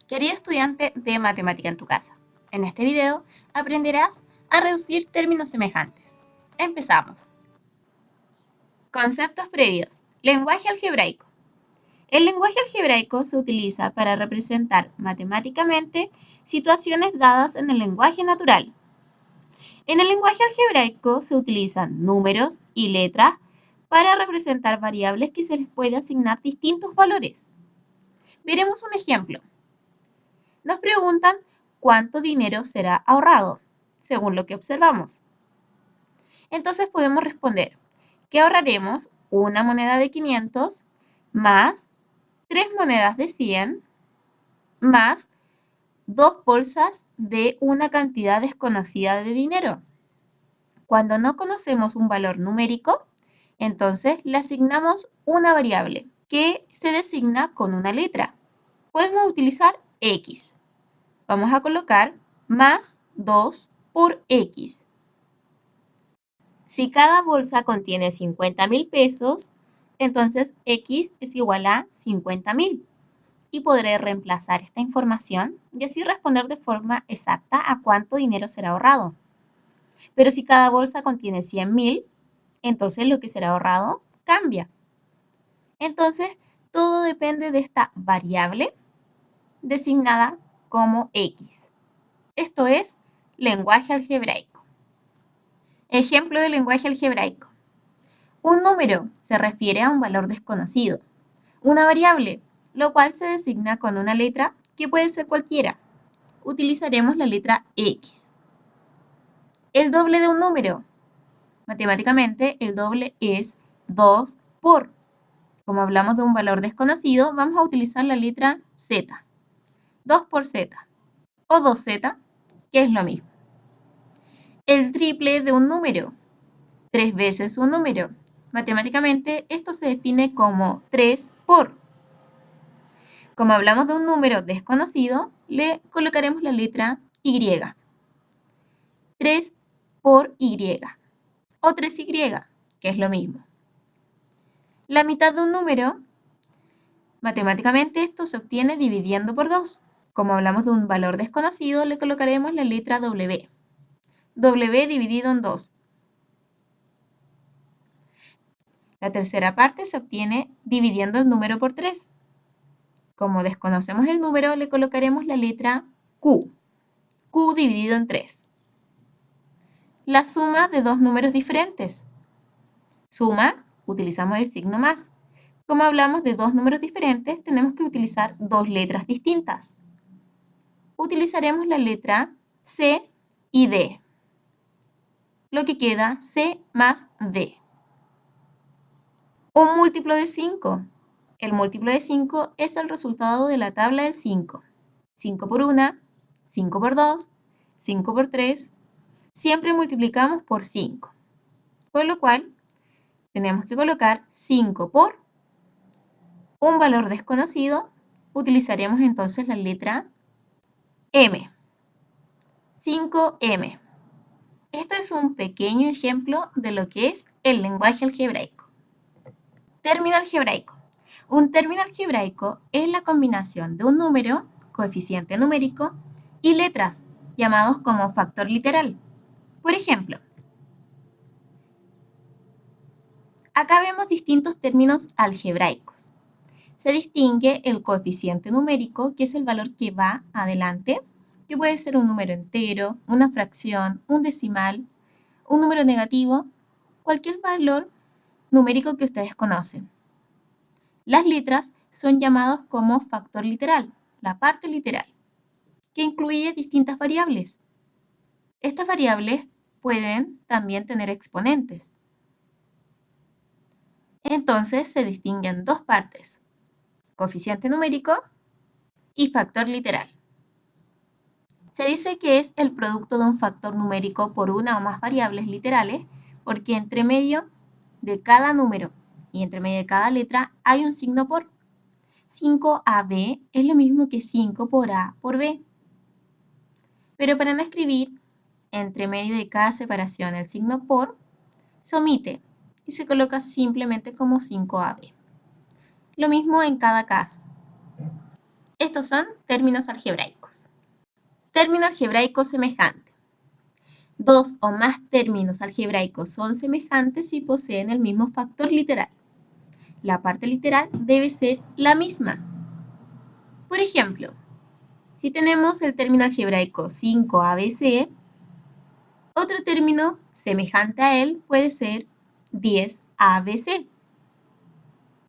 Querido estudiante de matemática en tu casa, en este video aprenderás a reducir términos semejantes. Empezamos. Conceptos previos. Lenguaje algebraico. El lenguaje algebraico se utiliza para representar matemáticamente situaciones dadas en el lenguaje natural. En el lenguaje algebraico se utilizan números y letras para representar variables que se les puede asignar distintos valores. Veremos un ejemplo. Nos preguntan cuánto dinero será ahorrado, según lo que observamos. Entonces podemos responder que ahorraremos una moneda de 500 más 3 monedas de 100 más 2 bolsas de una cantidad desconocida de dinero. Cuando no conocemos un valor numérico, entonces le asignamos una variable que se designa con una letra. Podemos utilizar X. Vamos a colocar más 2 por X. Si cada bolsa contiene 50.000 pesos, entonces X es igual a 50.000. Y podré reemplazar esta información y así responder de forma exacta a cuánto dinero será ahorrado. Pero si cada bolsa contiene 100.000, entonces lo que será ahorrado cambia. Entonces, todo depende de esta variable designada como X. Esto es lenguaje algebraico. Ejemplo de lenguaje algebraico. Un número se refiere a un valor desconocido. Una variable, lo cual se designa con una letra que puede ser cualquiera. Utilizaremos la letra X. El doble de un número. Matemáticamente, el doble es 2 por. Como hablamos de un valor desconocido, vamos a utilizar la letra Z. 2 por Z. O 2Z, que es lo mismo. El triple de un número. 3 veces un número. Matemáticamente, esto se define como 3 por. Como hablamos de un número desconocido, le colocaremos la letra Y. 3 por Y. O 3Y, que es lo mismo. La mitad de un número, matemáticamente esto se obtiene dividiendo por 2. Como hablamos de un valor desconocido, le colocaremos la letra W. W dividido en 2. La tercera parte se obtiene dividiendo el número por 3. Como desconocemos el número, le colocaremos la letra Q. Q dividido en 3. La suma de dos números diferentes. Suma, utilizamos el signo más. Como hablamos de dos números diferentes, tenemos que utilizar dos letras distintas. Utilizaremos la letra C y D. Lo que queda C más D. Un múltiplo de 5. El múltiplo de 5 es el resultado de la tabla del 5. 5 por 1, 5 por 2, 5 por 3. Siempre multiplicamos por 5. Por lo cual, tenemos que colocar 5 por un valor desconocido. Utilizaremos entonces la letra M. 5M. Esto es un pequeño ejemplo de lo que es el lenguaje algebraico. Término algebraico. Un término algebraico es la combinación de un número, coeficiente numérico, y letras, llamados como factor literal. Por ejemplo, acá vemos distintos términos algebraicos. Se distingue el coeficiente numérico, que es el valor que va adelante, que puede ser un número entero, una fracción, un decimal, un número negativo, cualquier valor numérico que ustedes conocen. Las letras son llamados como factor literal, la parte literal, que incluye distintas variables. Estas variables pueden también tener exponentes. Entonces se distinguen dos partes, coeficiente numérico y factor literal. Se dice que es el producto de un factor numérico por una o más variables literales, porque entre medio de cada número y entre medio de cada letra hay un signo por. 5AB es lo mismo que 5 por A por B. Pero para no escribir entre medio de cada separación el signo por, se omite y se coloca simplemente como 5AB. Lo mismo en cada caso. Estos son términos algebraicos. Término algebraico semejante. Dos o más términos algebraicos son semejantes si poseen el mismo factor literal. La parte literal debe ser la misma. Por ejemplo, si tenemos el término algebraico 5ABC, otro término semejante a él puede ser 10ABC.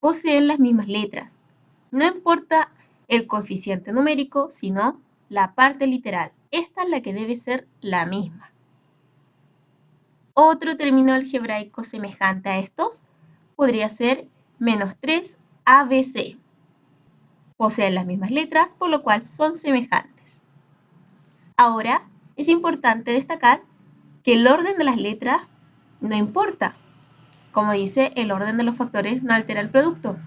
Poseen las mismas letras. No importa el coeficiente numérico, sino la parte literal. Esta es la que debe ser la misma. Otro término algebraico semejante a estos podría ser menos 3ABC. Poseen las mismas letras, por lo cual son semejantes. Ahora, es importante destacar que el orden de las letras no importa. Como dice, el orden de los factores no altera el producto.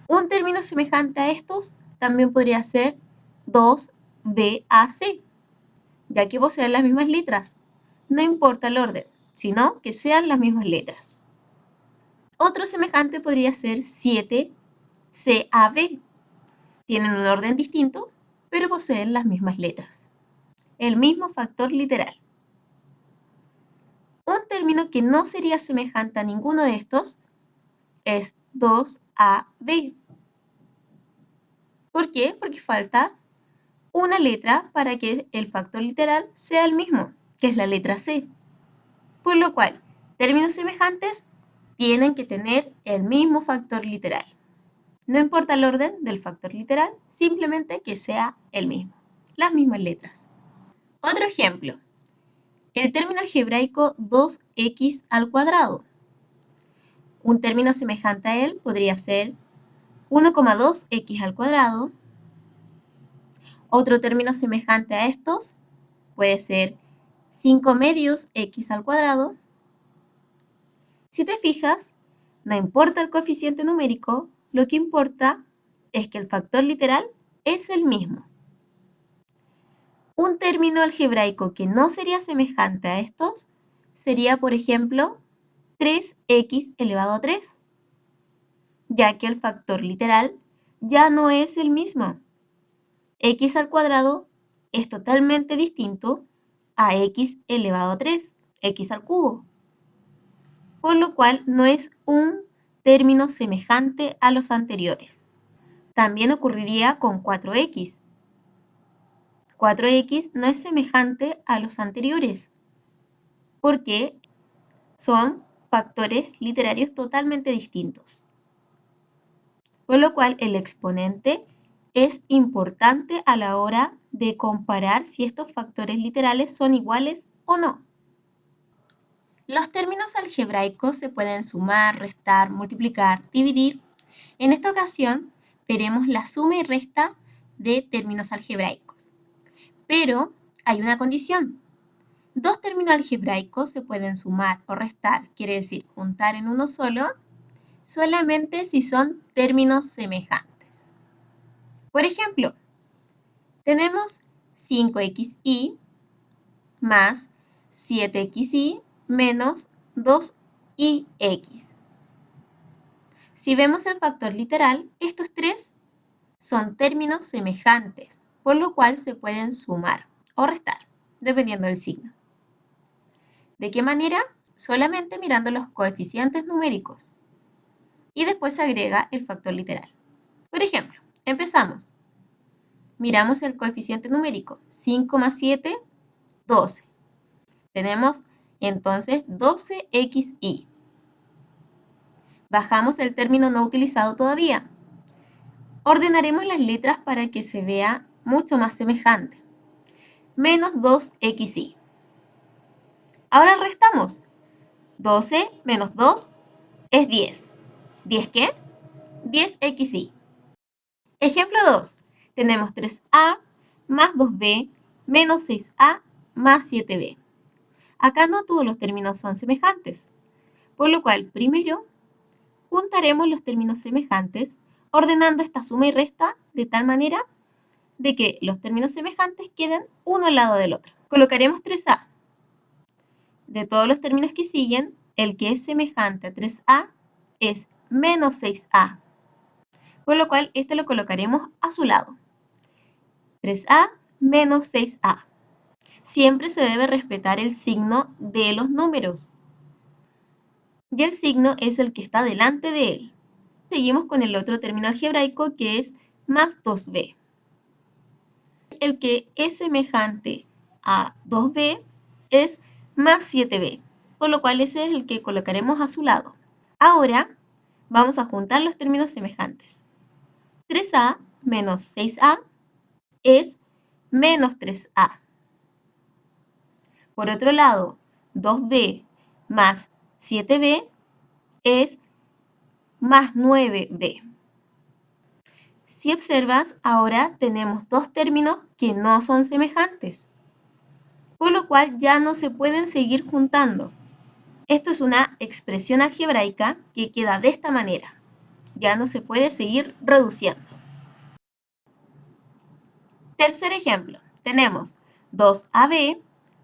Un término semejante a estos también podría ser 2BAC, ya que poseen las mismas letras. No importa el orden, sino que sean las mismas letras. Otro semejante podría ser 7CAB. Tienen un orden distinto, pero poseen las mismas letras. El mismo factor literal. Un término que no sería semejante a ninguno de estos es 2AB. ¿Por qué? Porque falta una letra para que el factor literal sea el mismo, que es la letra C. Por lo cual, términos semejantes tienen que tener el mismo factor literal. No importa el orden del factor literal, simplemente que sea el mismo, las mismas letras. Otro ejemplo, el término algebraico 2x al cuadrado. Un término semejante a él podría ser 1,2x al cuadrado. Otro término semejante a estos puede ser 5 medios x al cuadrado. Si te fijas, no importa el coeficiente numérico, lo que importa es que el factor literal es el mismo. Un término algebraico que no sería semejante a estos sería, por ejemplo, 3x elevado a 3, ya que el factor literal ya no es el mismo. X al cuadrado es totalmente distinto a x elevado a 3, x al cubo, por lo cual no es un término semejante a los anteriores. También ocurriría con 4x. 4x no es semejante a los anteriores, porque son factores literarios totalmente distintos. Por lo cual el exponente es importante a la hora de comparar si estos factores literales son iguales o no. Los términos algebraicos se pueden sumar, restar, multiplicar, dividir. En esta ocasión veremos la suma y resta de términos algebraicos. Pero hay una condición. Dos términos algebraicos se pueden sumar o restar, quiere decir juntar en uno solo, solamente si son términos semejantes. Por ejemplo, tenemos 5xy más 7xy menos 2x. Si vemos el factor literal, estos tres son términos semejantes, por lo cual se pueden sumar o restar, dependiendo del signo. ¿De qué manera? Solamente mirando los coeficientes numéricos. Y después se agrega el factor literal. Por ejemplo, empezamos. Miramos el coeficiente numérico. 5 más 7, 12. Tenemos entonces 12xy. Bajamos el término no utilizado todavía. Ordenaremos las letras para que se vea mucho más semejante. Menos 2xy. Ahora restamos. 12 menos 2 es 10. ¿10 qué? 10xy. Ejemplo 2. Tenemos 3a más 2b menos 6a más 7b. Acá no todos los términos son semejantes, por lo cual primero juntaremos los términos semejantes ordenando esta suma y resta de tal manera de que los términos semejantes queden uno al lado del otro. Colocaremos 3a. De todos los términos que siguen, el que es semejante a 3a es menos 6a. por lo cual este lo colocaremos a su lado. 3a menos 6a. Siempre se debe respetar el signo de los números. Y el signo es el que está delante de él. Seguimos con el otro término algebraico que es más 2b. El que es semejante a 2b es más 7b, por lo cual ese es el que colocaremos a su lado. Ahora vamos a juntar los términos semejantes. 3a menos 6a es menos 3a. Por otro lado, 2b más 7b es más 9b. Si observas, ahora tenemos dos términos que no son semejantes, por lo cual ya no se pueden seguir juntando. Esto es una expresión algebraica que queda de esta manera. Ya no se puede seguir reduciendo. Tercer ejemplo, tenemos 2ab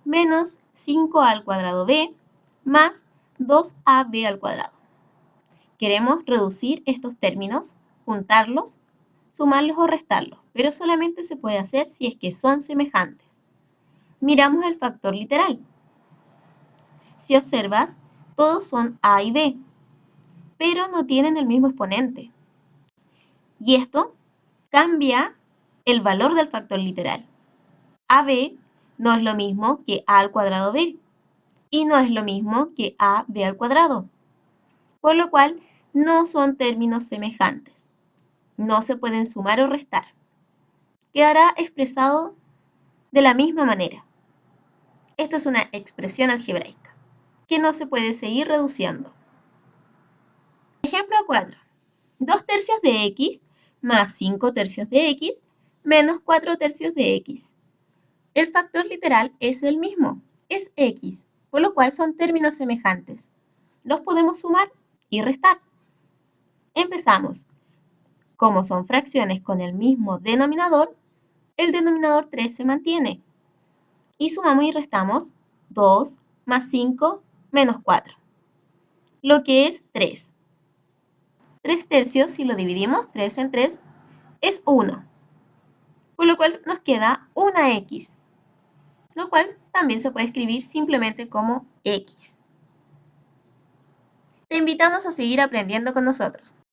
menos 5a al cuadrado b más 2ab al cuadrado. Queremos reducir estos términos, juntarlos, sumarlos o restarlos, pero solamente se puede hacer si es que son semejantes. Miramos el factor literal. Si observas, todos son a y b, pero no tienen el mismo exponente. Y esto cambia el valor del factor literal. AB no es lo mismo que a al cuadrado b, y no es lo mismo que ab al cuadrado, por lo cual no son términos semejantes. No se pueden sumar o restar. Quedará expresado de la misma manera. Esto es una expresión algebraica que no se puede seguir reduciendo. Ejemplo 4. 2 tercios de x más 5 tercios de x menos 4 tercios de x. El factor literal es el mismo, es x, por lo cual son términos semejantes. Los podemos sumar y restar. Empezamos. Como son fracciones con el mismo denominador, el denominador 3 se mantiene. Y sumamos y restamos 2 más 5 menos 4, lo que es 3. 3 tercios, si lo dividimos 3 en 3, es 1, por lo cual nos queda una x, lo cual también se puede escribir simplemente como x. Te invitamos a seguir aprendiendo con nosotros.